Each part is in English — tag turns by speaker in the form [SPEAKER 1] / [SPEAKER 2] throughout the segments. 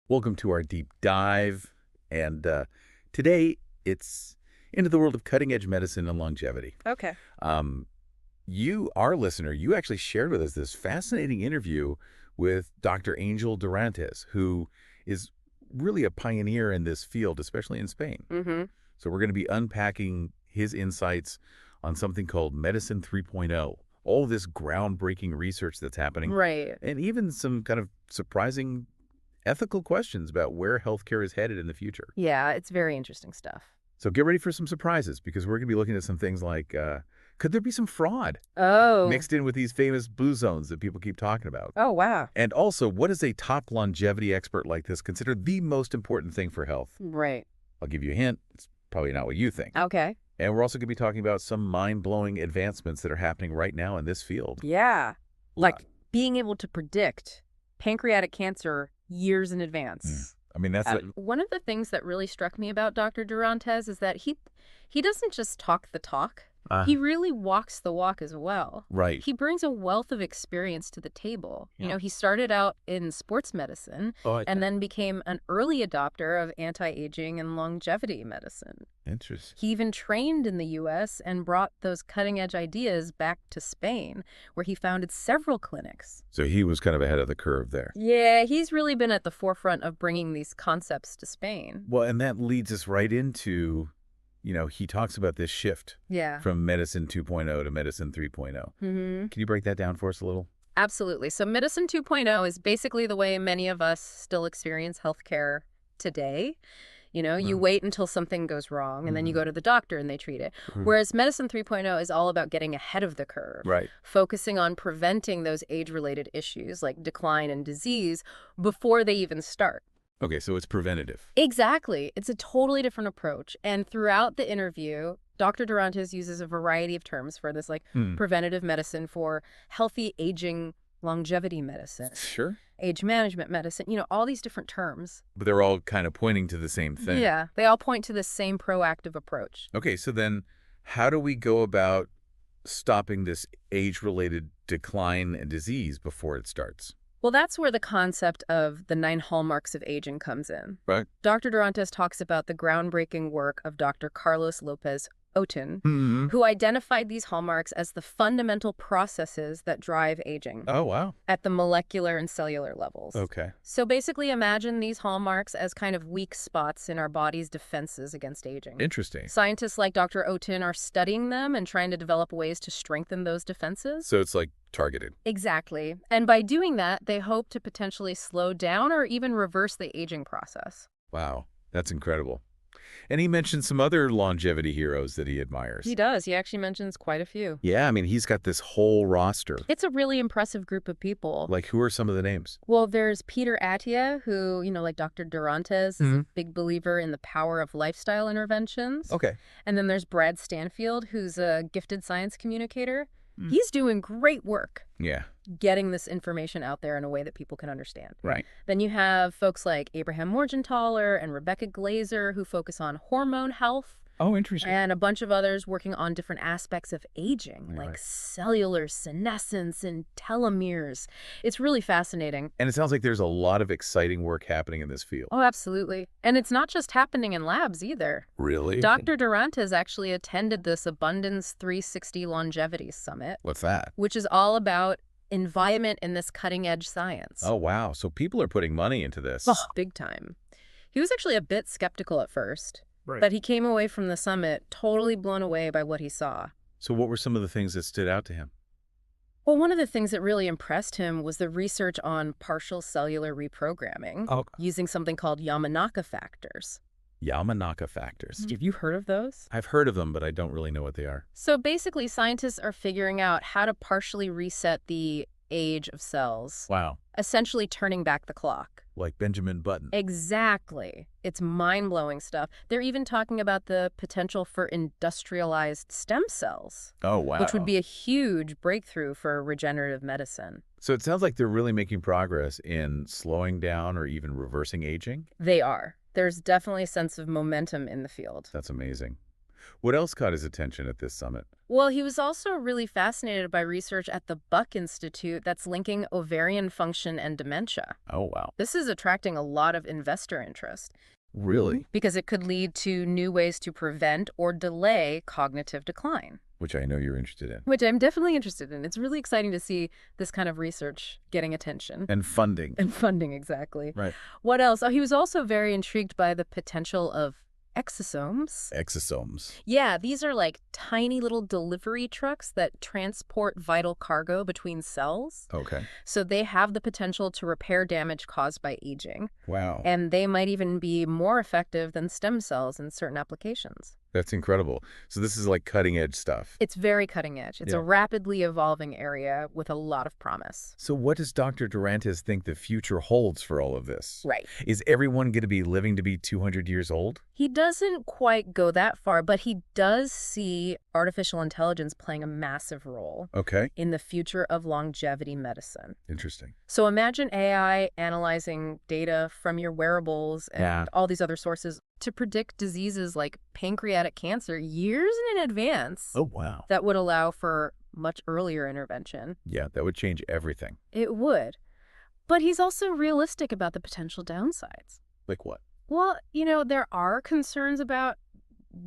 [SPEAKER 1] Welcome to our deep dive. And today it's into the world of cutting edge medicine and longevity.
[SPEAKER 2] Okay.
[SPEAKER 1] Um, our listener, you actually shared with us this fascinating interview with Dr. Angel Durantes, who is really a pioneer in this field, especially in Spain.
[SPEAKER 2] Mm-hmm.
[SPEAKER 1] So we're going to be unpacking his insights on something called Medicine 3.0, all this groundbreaking research that's happening,
[SPEAKER 2] Right.
[SPEAKER 1] and even some kind of surprising ethical questions about where healthcare is headed in the future.
[SPEAKER 2] Yeah, it's very interesting stuff.
[SPEAKER 1] So get ready for some surprises because we're going to be looking at some things like, could there be some fraud
[SPEAKER 2] Oh.
[SPEAKER 1] mixed in with these famous blue zones that people keep talking about?
[SPEAKER 2] Oh, wow.
[SPEAKER 1] And also, what does a top longevity expert like this consider the most important thing for health?
[SPEAKER 2] Right.
[SPEAKER 1] I'll give you a hint. It's probably not what you think.
[SPEAKER 2] Okay.
[SPEAKER 1] And we're also going to be talking about some mind-blowing advancements that are happening right now in this field.
[SPEAKER 2] Yeah. Like being able to predict pancreatic cancer years in advance.
[SPEAKER 1] I mean, that's
[SPEAKER 2] One of the things that really struck me about Dr. Durantes is that he doesn't just talk the talk. He really walks the walk as well.
[SPEAKER 1] right.
[SPEAKER 2] He brings a wealth of experience to the table.
[SPEAKER 1] Yeah.
[SPEAKER 2] He started out in sports medicine and then became an early adopter of anti-aging and longevity medicine.
[SPEAKER 1] Interesting.
[SPEAKER 2] He even trained in the U.S. and brought those cutting-edge ideas back to Spain, where he founded several clinics.
[SPEAKER 1] So he was kind of ahead of the curve there.
[SPEAKER 2] Yeah, he's really been at the forefront of bringing these concepts to Spain.
[SPEAKER 1] Well, and that leads us right into, he talks about this shift
[SPEAKER 2] Yeah.
[SPEAKER 1] from medicine 2.0 to medicine 3.0.
[SPEAKER 2] Mm-hmm.
[SPEAKER 1] Can you break that down for us a little?
[SPEAKER 2] Absolutely. So Medicine 2.0 is basically the way many of us still experience healthcare today. You wait until something goes wrong, and then you go to the doctor and they treat it. Whereas Medicine 3.0 is all about getting ahead of the curve,
[SPEAKER 1] Right.
[SPEAKER 2] focusing on preventing those age-related issues like decline and disease before they even start.
[SPEAKER 1] Okay, so it's preventative.
[SPEAKER 2] Exactly. It's a totally different approach. And throughout the interview, Dr. Durantes uses a variety of terms for this, like preventative medicine, for healthy aging, longevity medicine,
[SPEAKER 1] Sure.
[SPEAKER 2] age management medicine, all these different terms.
[SPEAKER 1] But they're all kind of pointing to the same thing.
[SPEAKER 2] Yeah, they all point to the same proactive approach.
[SPEAKER 1] Okay, so then how do we go about stopping this age-related decline and disease before it starts?
[SPEAKER 2] Well, that's where the concept of the 9 hallmarks of aging comes in.
[SPEAKER 1] Right.
[SPEAKER 2] Dr. Durantes talks about the groundbreaking work of Dr. Carlos Lopez Otin,
[SPEAKER 1] Mm-hmm.
[SPEAKER 2] who identified these hallmarks as the fundamental processes that drive aging
[SPEAKER 1] Oh, wow.
[SPEAKER 2] at the molecular and cellular levels.
[SPEAKER 1] Okay.
[SPEAKER 2] So basically imagine these hallmarks as kind of weak spots in our body's defenses against aging.
[SPEAKER 1] Interesting.
[SPEAKER 2] Scientists like Dr. Otin are studying them and trying to develop ways to strengthen those defenses.
[SPEAKER 1] So it's like targeted.
[SPEAKER 2] Exactly. And by doing that, they hope to potentially slow down or even reverse the aging process.
[SPEAKER 1] Wow, that's incredible. And he mentioned some other longevity heroes that he admires.
[SPEAKER 2] He does. He actually mentions quite a few.
[SPEAKER 1] Yeah, I mean, he's got this whole roster.
[SPEAKER 2] It's a really impressive group of people.
[SPEAKER 1] Like, who are some of the names?
[SPEAKER 2] Well, there's Peter Attia, who, like Dr. Durantes, is a big believer in the power of lifestyle interventions.
[SPEAKER 1] Okay.
[SPEAKER 2] And then there's Brad Stanfield, who's a gifted science communicator. He's doing great work
[SPEAKER 1] Yeah.
[SPEAKER 2] getting this information out there in a way that people can understand.
[SPEAKER 1] Right.
[SPEAKER 2] Then you have folks like Abraham Morgentaler and Rebecca Glazer, who focus on hormone health.
[SPEAKER 1] Oh, interesting.
[SPEAKER 2] And a bunch of others working on different aspects of aging, like
[SPEAKER 1] Right.
[SPEAKER 2] cellular senescence and telomeres. It's really fascinating.
[SPEAKER 1] And it sounds like there's a lot of exciting work happening in this field.
[SPEAKER 2] Oh, absolutely. And it's not just happening in labs either.
[SPEAKER 1] Really?
[SPEAKER 2] Dr. Durantes actually attended this Abundance 360 Longevity Summit,
[SPEAKER 1] What's that?
[SPEAKER 2] which is all about environment in this cutting-edge science.
[SPEAKER 1] Oh, wow. So people are putting money into this.
[SPEAKER 2] Oh, big time. He was actually a bit skeptical at first,
[SPEAKER 1] Right.
[SPEAKER 2] but he came away from the summit totally blown away by what he saw.
[SPEAKER 1] So what were some of the things that stood out to him?
[SPEAKER 2] Well, one of the things that really impressed him was the research on partial cellular reprogramming using something called Yamanaka factors.
[SPEAKER 1] Yamanaka factors.
[SPEAKER 2] Have you heard of those?
[SPEAKER 1] I've heard of them, but I don't really know what they are.
[SPEAKER 2] So basically, scientists are figuring out how to partially reset the age of cells,
[SPEAKER 1] Wow.
[SPEAKER 2] essentially turning back the clock.
[SPEAKER 1] Like Benjamin Button.
[SPEAKER 2] Exactly. It's mind-blowing stuff. They're even talking about the potential for industrialized stem cells,
[SPEAKER 1] Oh, wow.
[SPEAKER 2] which would be a huge breakthrough for regenerative medicine.
[SPEAKER 1] So it sounds like they're really making progress in slowing down or even reversing aging.
[SPEAKER 2] They are. There's definitely a sense of momentum in the field.
[SPEAKER 1] That's amazing. What else caught his attention at this summit?
[SPEAKER 2] Well, he was also really fascinated by research at the Buck Institute that's linking ovarian function and dementia.
[SPEAKER 1] Oh, wow.
[SPEAKER 2] This is attracting a lot of investor interest
[SPEAKER 1] Really?
[SPEAKER 2] because it could lead to new ways to prevent or delay cognitive decline,
[SPEAKER 1] Which I know you're interested in.
[SPEAKER 2] which I'm definitely interested in. It's really exciting to see this kind of research getting attention.
[SPEAKER 1] And funding.
[SPEAKER 2] And funding, exactly.
[SPEAKER 1] Right.
[SPEAKER 2] What else? Oh, he was also very intrigued by the potential of exosomes.
[SPEAKER 1] Exosomes.
[SPEAKER 2] Yeah, these are like tiny little delivery trucks that transport vital cargo between cells.
[SPEAKER 1] Okay.
[SPEAKER 2] So they have the potential to repair damage caused by aging.
[SPEAKER 1] Wow.
[SPEAKER 2] And they might even be more effective than stem cells in certain applications.
[SPEAKER 1] That's incredible. So this is like cutting edge stuff.
[SPEAKER 2] It's very cutting edge. It's
[SPEAKER 1] Yeah.
[SPEAKER 2] a rapidly evolving area with a lot of promise.
[SPEAKER 1] So what does Dr. Durantes think the future holds for all of this?
[SPEAKER 2] Right.
[SPEAKER 1] Is everyone going to be living to be 200 years old?
[SPEAKER 2] He doesn't quite go that far, but he does see artificial intelligence playing a massive role
[SPEAKER 1] Okay.
[SPEAKER 2] in the future of longevity medicine.
[SPEAKER 1] Interesting.
[SPEAKER 2] So imagine AI analyzing data from your wearables and
[SPEAKER 1] Yeah.
[SPEAKER 2] all these other sources to predict diseases like pancreatic cancer years in advance
[SPEAKER 1] Oh, wow.
[SPEAKER 2] that would allow for much earlier intervention.
[SPEAKER 1] Yeah, that would change everything.
[SPEAKER 2] It would. But he's also realistic about the potential downsides.
[SPEAKER 1] Like what?
[SPEAKER 2] Well, there are concerns about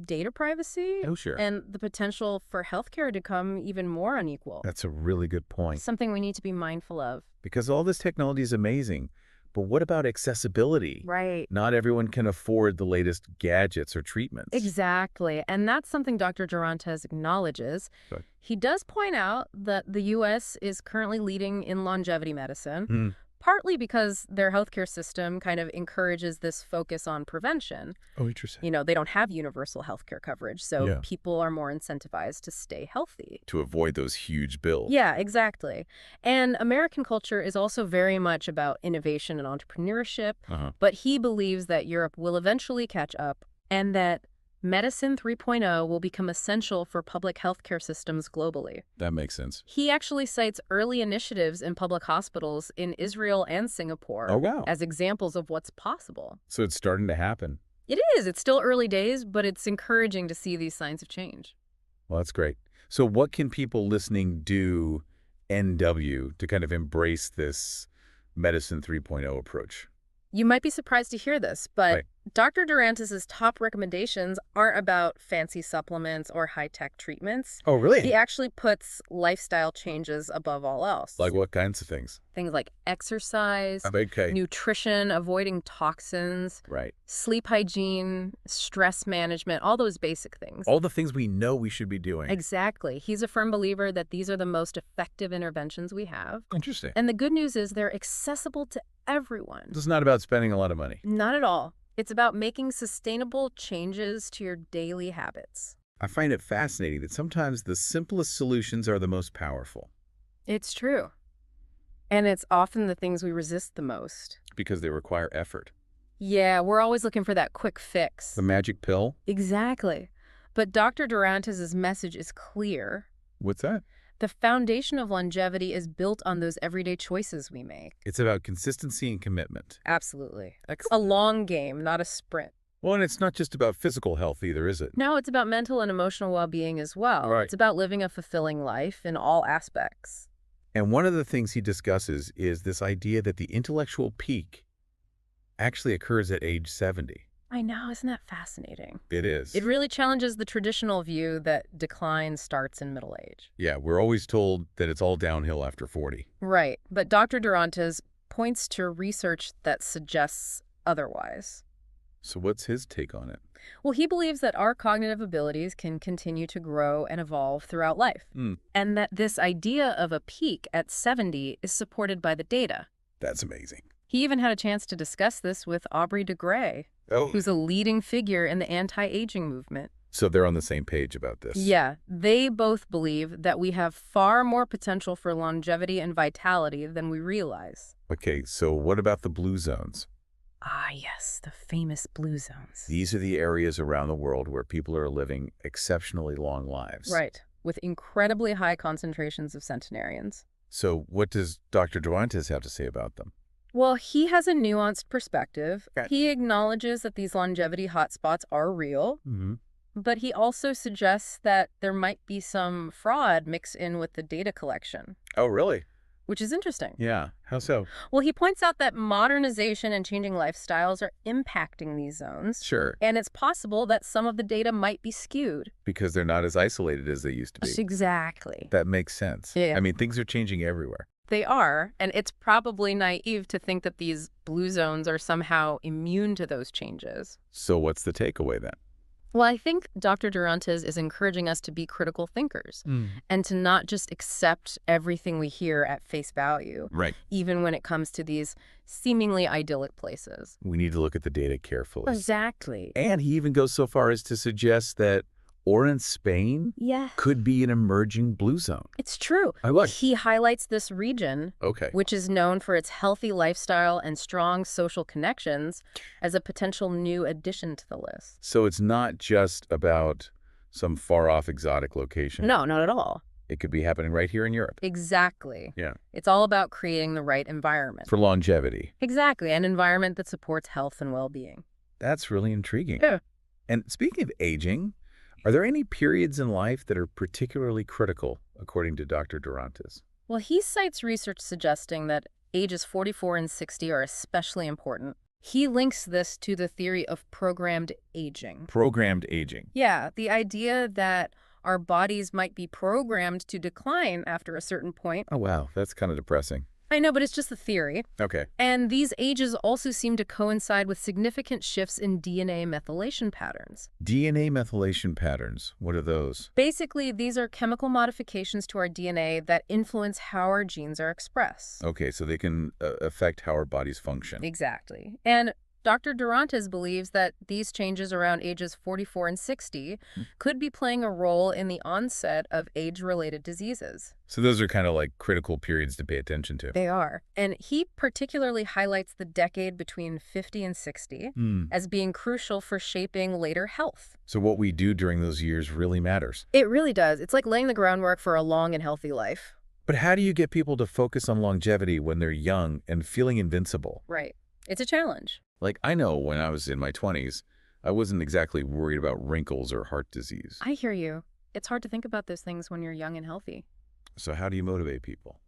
[SPEAKER 2] data privacy
[SPEAKER 1] Oh, sure.
[SPEAKER 2] and the potential for healthcare to become even more unequal.
[SPEAKER 1] That's a really good point.
[SPEAKER 2] Something we need to be mindful of.
[SPEAKER 1] Because all this technology is amazing, but what about accessibility?
[SPEAKER 2] Right.
[SPEAKER 1] Not everyone can afford the latest gadgets or treatments.
[SPEAKER 2] Exactly. And that's something Dr. Durantes acknowledges.
[SPEAKER 1] Good.
[SPEAKER 2] He does point out that the U.S. is currently leading in longevity medicine,
[SPEAKER 1] Hmm.
[SPEAKER 2] partly because their healthcare system kind of encourages this focus on prevention.
[SPEAKER 1] Oh, interesting.
[SPEAKER 2] They don't have universal healthcare coverage, so
[SPEAKER 1] Yeah.
[SPEAKER 2] people are more incentivized to stay healthy.
[SPEAKER 1] To avoid those huge bills.
[SPEAKER 2] Yeah, exactly. And American culture is also very much about innovation and entrepreneurship,
[SPEAKER 1] Uh-huh.
[SPEAKER 2] but he believes that Europe will eventually catch up and that Medicine 3.0 will become essential for public healthcare systems globally.
[SPEAKER 1] That makes sense.
[SPEAKER 2] He actually cites early initiatives in public hospitals in Israel and Singapore
[SPEAKER 1] Oh, wow.
[SPEAKER 2] as examples of what's possible.
[SPEAKER 1] So it's starting to happen.
[SPEAKER 2] It is. It's still early days, but it's encouraging to see these signs of change.
[SPEAKER 1] Well, that's great. So what can people listening do, NW, to kind of embrace this Medicine 3.0 approach?
[SPEAKER 2] You might be surprised to hear this, but
[SPEAKER 1] Right.
[SPEAKER 2] Dr. Durantes' top recommendations aren't about fancy supplements or high-tech treatments.
[SPEAKER 1] Oh, really?
[SPEAKER 2] He actually puts lifestyle changes above all else.
[SPEAKER 1] Like what kinds of things?
[SPEAKER 2] Things like exercise,
[SPEAKER 1] Okay.
[SPEAKER 2] nutrition, avoiding toxins,
[SPEAKER 1] Right.
[SPEAKER 2] sleep hygiene, stress management, all those basic things.
[SPEAKER 1] All the things we know we should be doing.
[SPEAKER 2] Exactly. He's a firm believer that these are the most effective interventions we have.
[SPEAKER 1] Interesting.
[SPEAKER 2] And the good news is they're accessible to everyone.
[SPEAKER 1] This is not about spending a lot of money.
[SPEAKER 2] Not at all. It's about making sustainable changes to your daily habits.
[SPEAKER 1] I find it fascinating that sometimes the simplest solutions are the most powerful
[SPEAKER 2] It's true. And it's often the things we resist the most.
[SPEAKER 1] because they require effort.
[SPEAKER 2] Yeah, we're always looking for that quick fix.
[SPEAKER 1] The magic pill?
[SPEAKER 2] Exactly. But Dr. Durantes' message is clear.
[SPEAKER 1] What's that?
[SPEAKER 2] The foundation of longevity is built on those everyday choices we make.
[SPEAKER 1] It's about consistency and commitment.
[SPEAKER 2] Absolutely. A
[SPEAKER 1] Excellent.
[SPEAKER 2] long game, not a sprint.
[SPEAKER 1] Well, and it's not just about physical health either, is it?
[SPEAKER 2] No, it's about mental and emotional well-being as well.
[SPEAKER 1] Right.
[SPEAKER 2] It's about living a fulfilling life in all aspects.
[SPEAKER 1] And one of the things he discusses is this idea that the intellectual peak actually occurs at age 70.
[SPEAKER 2] I know, isn't that fascinating?
[SPEAKER 1] It is.
[SPEAKER 2] It really challenges the traditional view that decline starts in middle age.
[SPEAKER 1] Yeah, we're always told that it's all downhill after 40.
[SPEAKER 2] Right, but Dr. Durantes points to research that suggests otherwise.
[SPEAKER 1] So what's his take on it?
[SPEAKER 2] Well, he believes that our cognitive abilities can continue to grow and evolve throughout life, and that this idea of a peak at 70 is supported by the data.
[SPEAKER 1] That's amazing.
[SPEAKER 2] He even had a chance to discuss this with Aubrey de Grey,
[SPEAKER 1] Oh,
[SPEAKER 2] who's a leading figure in the anti-aging movement.
[SPEAKER 1] so they're on the same page about this.
[SPEAKER 2] Yeah, they both believe that we have far more potential for longevity and vitality than we realize.
[SPEAKER 1] Okay, so what about the blue zones?
[SPEAKER 2] Ah, yes, the famous blue zones.
[SPEAKER 1] These are the areas around the world where people are living exceptionally long lives.
[SPEAKER 2] Right, with incredibly high concentrations of centenarians.
[SPEAKER 1] So what does Dr. Durantes have to say about them?
[SPEAKER 2] Well, he has a nuanced perspective.
[SPEAKER 1] Okay.
[SPEAKER 2] He acknowledges that these longevity hotspots are real,
[SPEAKER 1] Mm-hmm.
[SPEAKER 2] But he also suggests that there might be some fraud mixed in with the data collection,
[SPEAKER 1] Oh, really?
[SPEAKER 2] which is interesting.
[SPEAKER 1] Yeah. How so?
[SPEAKER 2] Well, he points out that modernization and changing lifestyles are impacting these zones,
[SPEAKER 1] Sure.
[SPEAKER 2] and it's possible that some of the data might be skewed.
[SPEAKER 1] Because they're not as isolated as they used to be.
[SPEAKER 2] Exactly.
[SPEAKER 1] That makes sense.
[SPEAKER 2] Yeah.
[SPEAKER 1] I mean, things are changing everywhere.
[SPEAKER 2] They are, and it's probably naive to think that these blue zones are somehow immune to those changes.
[SPEAKER 1] So what's the takeaway then?
[SPEAKER 2] Well, I think Dr. Durantes is encouraging us to be critical thinkers and to not just accept everything we hear at face value,
[SPEAKER 1] Right.
[SPEAKER 2] even when it comes to these seemingly idyllic places.
[SPEAKER 1] We need to look at the data carefully.
[SPEAKER 2] Exactly.
[SPEAKER 1] And he even goes so far as to suggest that Orange, Spain
[SPEAKER 2] Yeah.
[SPEAKER 1] could be an emerging blue zone.
[SPEAKER 2] It's true.
[SPEAKER 1] I like.
[SPEAKER 2] He highlights this region,
[SPEAKER 1] Okay.
[SPEAKER 2] which is known for its healthy lifestyle and strong social connections, as a potential new addition to the list.
[SPEAKER 1] So it's not just about some far-off exotic location.
[SPEAKER 2] No, not at all.
[SPEAKER 1] It could be happening right here in Europe.
[SPEAKER 2] Exactly.
[SPEAKER 1] Yeah.
[SPEAKER 2] It's all about creating the right environment.
[SPEAKER 1] For longevity.
[SPEAKER 2] Exactly. An environment that supports health and well-being.
[SPEAKER 1] That's really intriguing.
[SPEAKER 2] Yeah.
[SPEAKER 1] And speaking of aging, are there any periods in life that are particularly critical, according to Dr. Durantes?
[SPEAKER 2] Well, he cites research suggesting that ages 44 and 60 are especially important. He links this to the theory of programmed aging.
[SPEAKER 1] Programmed aging.
[SPEAKER 2] Yeah, the idea that our bodies might be programmed to decline after a certain point.
[SPEAKER 1] Oh, wow. That's kind of depressing.
[SPEAKER 2] I know, but it's just a theory.
[SPEAKER 1] Okay.
[SPEAKER 2] And these ages also seem to coincide with significant shifts in DNA methylation patterns.
[SPEAKER 1] DNA methylation patterns. What are those?
[SPEAKER 2] Basically, these are chemical modifications to our DNA that influence how our genes are expressed.
[SPEAKER 1] Okay, so they can affect how our bodies function.
[SPEAKER 2] Exactly. And Dr. Durantes believes that these changes around ages 44 and 60 could be playing a role in the onset of age-related diseases.
[SPEAKER 1] So those are kind of like critical periods to pay attention to.
[SPEAKER 2] They are. And he particularly highlights the decade between 50 and 60 as being crucial for shaping later health.
[SPEAKER 1] So what we do during those years really matters.
[SPEAKER 2] It really does. It's like laying the groundwork for a long and healthy life.
[SPEAKER 1] But how do you get people to focus on longevity when they're young and feeling invincible?
[SPEAKER 2] Right. It's a challenge.
[SPEAKER 1] Like, I know when I was in my 20s, I wasn't exactly worried about wrinkles or heart disease.
[SPEAKER 2] I hear you. It's hard to think about those things when you're young and healthy.
[SPEAKER 1] So how do you motivate people?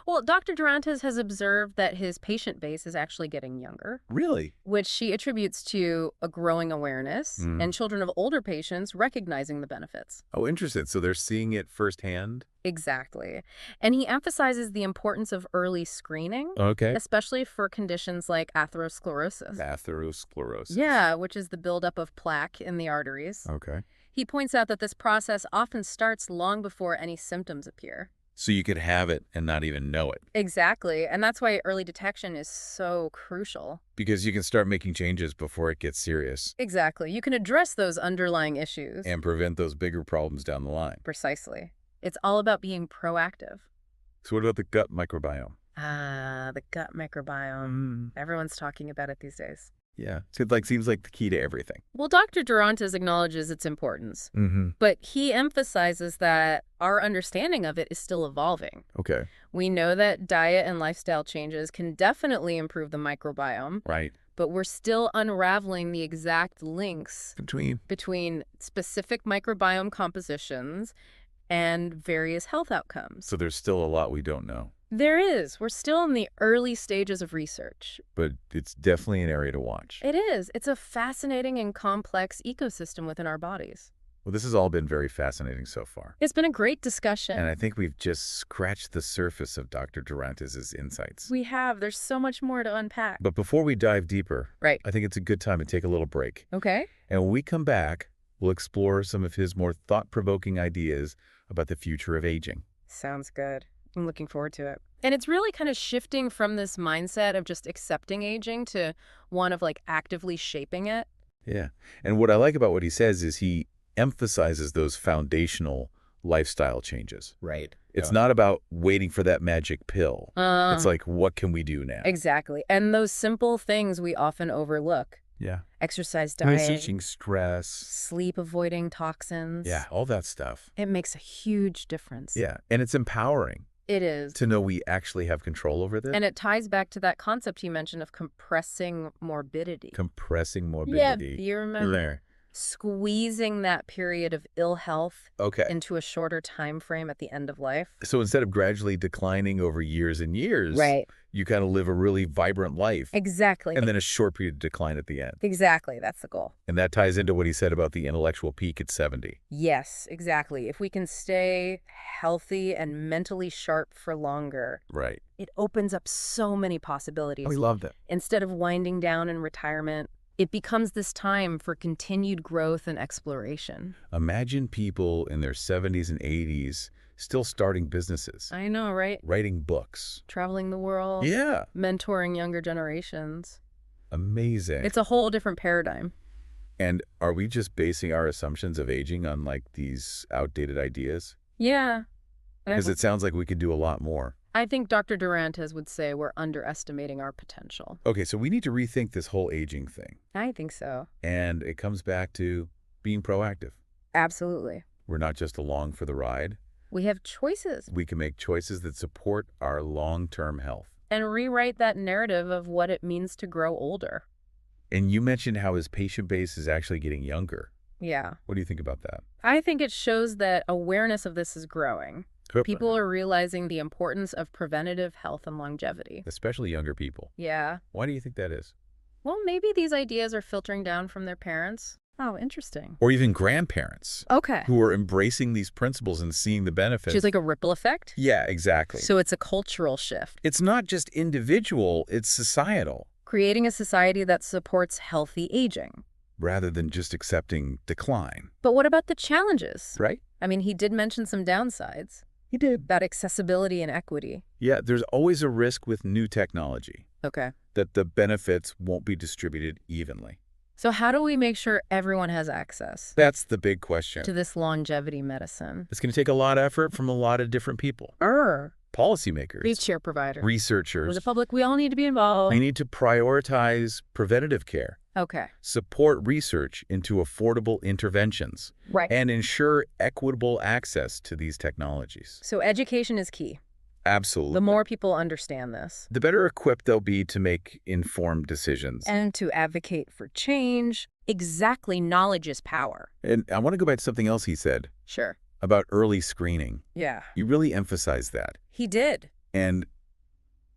[SPEAKER 2] Well, Dr. Durantes has observed that his patient base is actually getting younger,
[SPEAKER 1] Really?
[SPEAKER 2] which she attributes to a growing awareness and children of older patients recognizing the benefits.
[SPEAKER 1] Oh, interesting. So they're seeing it firsthand?
[SPEAKER 2] Exactly. And he emphasizes the importance of early screening,
[SPEAKER 1] Okay.
[SPEAKER 2] especially for conditions like atherosclerosis.
[SPEAKER 1] Atherosclerosis.
[SPEAKER 2] Yeah, which is the buildup of plaque in the arteries.
[SPEAKER 1] Okay.
[SPEAKER 2] He points out that this process often starts long before any symptoms appear.
[SPEAKER 1] So you could have it and not even know it.
[SPEAKER 2] Exactly. And that's why early detection is so crucial.
[SPEAKER 1] Because you can start making changes before it gets serious
[SPEAKER 2] Exactly. You can address those underlying issues.
[SPEAKER 1] and prevent those bigger problems down the line.
[SPEAKER 2] Precisely. It's all about being proactive.
[SPEAKER 1] So what about the gut microbiome?
[SPEAKER 2] Ah, the gut microbiome. Everyone's talking about it these days.
[SPEAKER 1] Yeah. So seems like the key to everything.
[SPEAKER 2] Well, Dr. Durantes acknowledges its importance, but he emphasizes that our understanding of it is still evolving.
[SPEAKER 1] Okay.
[SPEAKER 2] We know that diet and lifestyle changes can definitely improve the microbiome,
[SPEAKER 1] Right.
[SPEAKER 2] but we're still unraveling the exact links between specific microbiome compositions and various health outcomes.
[SPEAKER 1] So there's still a lot we don't know.
[SPEAKER 2] There is. We're still in the early stages of research.
[SPEAKER 1] But it's definitely an area to watch.
[SPEAKER 2] It is. It's a fascinating and complex ecosystem within our bodies.
[SPEAKER 1] Well, this has all been very fascinating so far.
[SPEAKER 2] It's been a great discussion.
[SPEAKER 1] And I think we've just scratched the surface of Dr. Durantes' insights.
[SPEAKER 2] We have. There's so much more to unpack.
[SPEAKER 1] But before we dive deeper,
[SPEAKER 2] Right.
[SPEAKER 1] I think it's a good time to take a little break.
[SPEAKER 2] Okay.
[SPEAKER 1] And when we come back, we'll explore some of his more thought-provoking ideas about the future of aging.
[SPEAKER 2] Sounds good. I'm looking forward to it. And it's really kind of shifting from this mindset of just accepting aging to one of actively shaping it.
[SPEAKER 1] Yeah. And what I like about what he says is he emphasizes those foundational lifestyle changes.
[SPEAKER 2] Right.
[SPEAKER 1] It's not about waiting for that magic pill. It's like, what can we do now?
[SPEAKER 2] Exactly. And those simple things we often overlook.
[SPEAKER 1] Yeah.
[SPEAKER 2] Exercise, diet,
[SPEAKER 1] Managing stress.
[SPEAKER 2] sleep, avoiding toxins.
[SPEAKER 1] Yeah, all that stuff.
[SPEAKER 2] It makes a huge difference.
[SPEAKER 1] Yeah. And it's empowering
[SPEAKER 2] It is.
[SPEAKER 1] to know we actually have control over this.
[SPEAKER 2] And it ties back to that concept you mentioned of compressing morbidity.
[SPEAKER 1] Compressing morbidity.
[SPEAKER 2] Yeah, you remember. squeezing that period of ill health
[SPEAKER 1] Okay.
[SPEAKER 2] into a shorter time frame at the end of life.
[SPEAKER 1] So instead of gradually declining over years and years,
[SPEAKER 2] Right.
[SPEAKER 1] you kind of live a really vibrant life
[SPEAKER 2] Exactly.
[SPEAKER 1] and then a short period of decline at the end.
[SPEAKER 2] Exactly. That's the goal.
[SPEAKER 1] And that ties into what he said about the intellectual peak at 70.
[SPEAKER 2] Yes, exactly. If we can stay healthy and mentally sharp for longer,
[SPEAKER 1] Right.
[SPEAKER 2] it opens up so many possibilities.
[SPEAKER 1] We love that.
[SPEAKER 2] Instead of winding down in retirement, it becomes this time for continued growth and exploration.
[SPEAKER 1] Imagine people in their 70s and 80s still starting businesses,
[SPEAKER 2] I know, right?
[SPEAKER 1] writing books.
[SPEAKER 2] Traveling the world,
[SPEAKER 1] Yeah.
[SPEAKER 2] mentoring younger generations.
[SPEAKER 1] Amazing.
[SPEAKER 2] It's a whole different paradigm.
[SPEAKER 1] And are we just basing our assumptions of aging on like these outdated ideas?
[SPEAKER 2] Yeah.
[SPEAKER 1] Because it sounds like we could do a lot more.
[SPEAKER 2] I think Dr. Durantes would say we're underestimating our potential.
[SPEAKER 1] Okay, so we need to rethink this whole aging thing.
[SPEAKER 2] I think so.
[SPEAKER 1] And it comes back to being proactive.
[SPEAKER 2] Absolutely.
[SPEAKER 1] We're not just along for the ride.
[SPEAKER 2] We have choices.
[SPEAKER 1] We can make choices that support our long-term health.
[SPEAKER 2] And rewrite that narrative of what it means to grow older.
[SPEAKER 1] And you mentioned how his patient base is actually getting younger.
[SPEAKER 2] Yeah.
[SPEAKER 1] What do you think about that?
[SPEAKER 2] I think it shows that awareness of this is growing. People are realizing the importance of preventative health and longevity.
[SPEAKER 1] Especially younger people.
[SPEAKER 2] Yeah.
[SPEAKER 1] Why do you think that is?
[SPEAKER 2] Well, maybe these ideas are filtering down from their parents. Oh, interesting.
[SPEAKER 1] Or even grandparents
[SPEAKER 2] Okay.
[SPEAKER 1] who are embracing these principles and seeing the benefits.
[SPEAKER 2] She's like a ripple effect?
[SPEAKER 1] Yeah, exactly.
[SPEAKER 2] So it's a cultural shift.
[SPEAKER 1] It's not just individual, it's societal.
[SPEAKER 2] Creating a society that supports healthy aging.
[SPEAKER 1] Rather than just accepting decline.
[SPEAKER 2] But what about the challenges?
[SPEAKER 1] Right?
[SPEAKER 2] I mean, he did mention some downsides.
[SPEAKER 1] He did.
[SPEAKER 2] About accessibility and equity.
[SPEAKER 1] Yeah, there's always a risk with new technology
[SPEAKER 2] Okay.
[SPEAKER 1] that the benefits won't be distributed evenly.
[SPEAKER 2] So how do we make sure everyone has access
[SPEAKER 1] That's the big question.
[SPEAKER 2] to this longevity medicine?
[SPEAKER 1] It's going to take a lot of effort from a lot of different people. Policymakers,
[SPEAKER 2] Wheelchair provider.
[SPEAKER 1] researchers.
[SPEAKER 2] With the public, we all need to be involved.
[SPEAKER 1] They need to prioritize preventative care,
[SPEAKER 2] Okay.
[SPEAKER 1] support research into affordable interventions,
[SPEAKER 2] Right.
[SPEAKER 1] and ensure equitable access to these technologies.
[SPEAKER 2] So education is key.
[SPEAKER 1] Absolutely.
[SPEAKER 2] The more people understand this.
[SPEAKER 1] The better equipped they'll be to make informed decisions.
[SPEAKER 2] And to advocate for change. Exactly. Knowledge is power.
[SPEAKER 1] And I want to go back to something else he said
[SPEAKER 2] Sure.
[SPEAKER 1] about early screening.
[SPEAKER 2] Yeah.
[SPEAKER 1] You really emphasized that.
[SPEAKER 2] He did.
[SPEAKER 1] And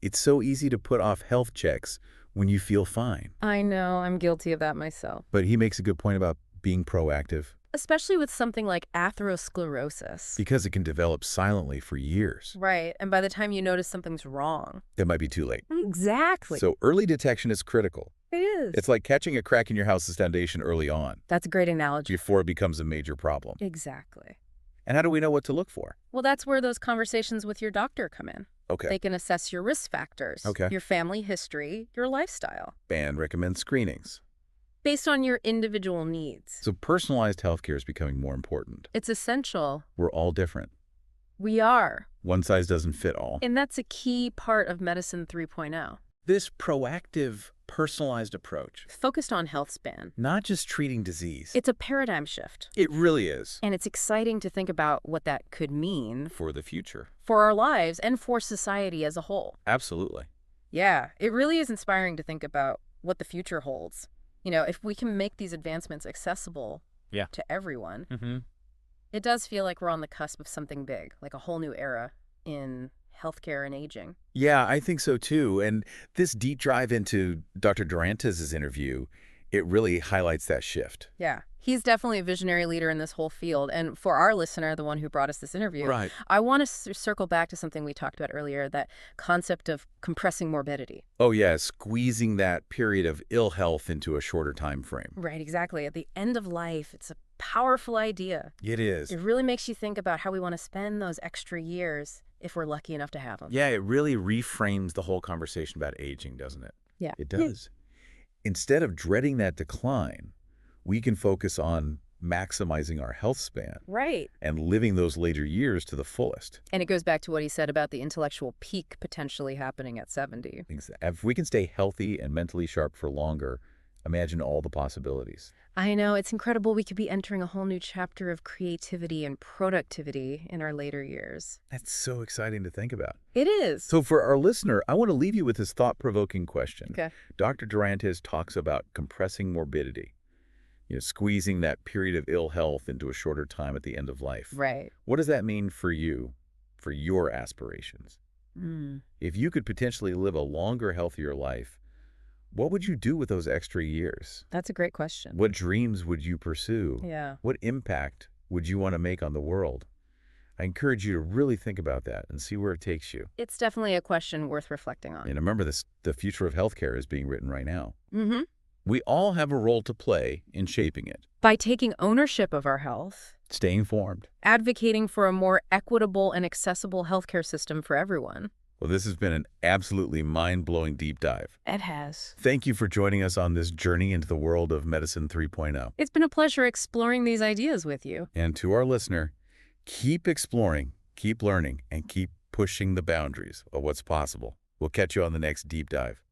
[SPEAKER 1] it's so easy to put off health checks when you feel fine.
[SPEAKER 2] I know. I'm guilty of that myself.
[SPEAKER 1] But he makes a good point about being proactive.
[SPEAKER 2] Especially with something like atherosclerosis.
[SPEAKER 1] Because it can develop silently for years.
[SPEAKER 2] Right. And by the time you notice something's wrong.
[SPEAKER 1] It might be too late.
[SPEAKER 2] Exactly.
[SPEAKER 1] So early detection is critical.
[SPEAKER 2] It is.
[SPEAKER 1] It's like catching a crack in your house's foundation early on
[SPEAKER 2] That's a great analogy.
[SPEAKER 1] before it becomes a major problem.
[SPEAKER 2] Exactly.
[SPEAKER 1] And how do we know what to look for?
[SPEAKER 2] Well, that's where those conversations with your doctor come in.
[SPEAKER 1] Okay.
[SPEAKER 2] They can assess your risk factors,
[SPEAKER 1] Okay.
[SPEAKER 2] your family history, your lifestyle,
[SPEAKER 1] And recommend screenings.
[SPEAKER 2] based on your individual needs.
[SPEAKER 1] So personalized healthcare is becoming more important.
[SPEAKER 2] It's essential.
[SPEAKER 1] We're all different.
[SPEAKER 2] We are.
[SPEAKER 1] One size doesn't fit all.
[SPEAKER 2] And that's a key part of Medicine 3.0.
[SPEAKER 1] This proactive, personalized approach,
[SPEAKER 2] Focused on health span.
[SPEAKER 1] not just treating disease.
[SPEAKER 2] It's a paradigm shift.
[SPEAKER 1] It really is.
[SPEAKER 2] And it's exciting to think about what that could mean
[SPEAKER 1] For the future.
[SPEAKER 2] for our lives and for society as a whole.
[SPEAKER 1] Absolutely.
[SPEAKER 2] Yeah, it really is inspiring to think about what the future holds. You know, if we can make these advancements accessible to everyone, it does feel like we're on the cusp of something big, like a whole new era in healthcare and aging.
[SPEAKER 1] Yeah, I think so too. And this deep dive into Dr. Durantes' interview, it really highlights that shift.
[SPEAKER 2] Yeah, he's definitely a visionary leader in this whole field. And for our listener, the one who brought us this interview,
[SPEAKER 1] Right.
[SPEAKER 2] I want to circle back to something we talked about earlier, that concept of compressing morbidity.
[SPEAKER 1] Oh yeah, squeezing that period of ill health into a shorter time frame.
[SPEAKER 2] Right, exactly. At the end of life, it's a powerful idea.
[SPEAKER 1] It is.
[SPEAKER 2] It really makes you think about how we want to spend those extra years if we're lucky enough to have them.
[SPEAKER 1] Yeah, it really reframes the whole conversation about aging, doesn't it?
[SPEAKER 2] Yeah.
[SPEAKER 1] It does. Instead of dreading that decline, we can focus on maximizing our health span
[SPEAKER 2] Right.
[SPEAKER 1] and living those later years to the fullest.
[SPEAKER 2] And it goes back to what he said about the intellectual peak potentially happening at 70.
[SPEAKER 1] If we can stay healthy and mentally sharp for longer, imagine all the possibilities.
[SPEAKER 2] I know, it's incredible. We could be entering a whole new chapter of creativity and productivity in our later years.
[SPEAKER 1] That's so exciting to think about.
[SPEAKER 2] It is.
[SPEAKER 1] So for our listener, I want to leave you with this thought-provoking question.
[SPEAKER 2] Okay.
[SPEAKER 1] Dr. Durantes talks about compressing morbidity. squeezing that period of ill health into a shorter time at the end of life.
[SPEAKER 2] Right.
[SPEAKER 1] What does that mean for you, for your aspirations?
[SPEAKER 2] Mm.
[SPEAKER 1] If you could potentially live a longer, healthier life, what would you do with those extra years?
[SPEAKER 2] That's a great question.
[SPEAKER 1] What dreams would you pursue?
[SPEAKER 2] Yeah.
[SPEAKER 1] What impact would you want to make on the world? I encourage you to really think about that and see where it takes you.
[SPEAKER 2] It's definitely a question worth reflecting on.
[SPEAKER 1] And remember this, the future of healthcare is being written right now.
[SPEAKER 2] Mm-hmm.
[SPEAKER 1] We all have a role to play in shaping it.
[SPEAKER 2] By taking ownership of our health,
[SPEAKER 1] Stay informed.
[SPEAKER 2] advocating for a more equitable and accessible healthcare system for everyone.
[SPEAKER 1] Well, this has been an absolutely mind-blowing deep dive.
[SPEAKER 2] It has.
[SPEAKER 1] Thank you for joining us on this journey into the world of Medicine 3.0.
[SPEAKER 2] It's been a pleasure exploring these ideas with you.
[SPEAKER 1] And to our listener, keep exploring, keep learning, and keep pushing the boundaries of what's possible. We'll catch you on the next deep dive.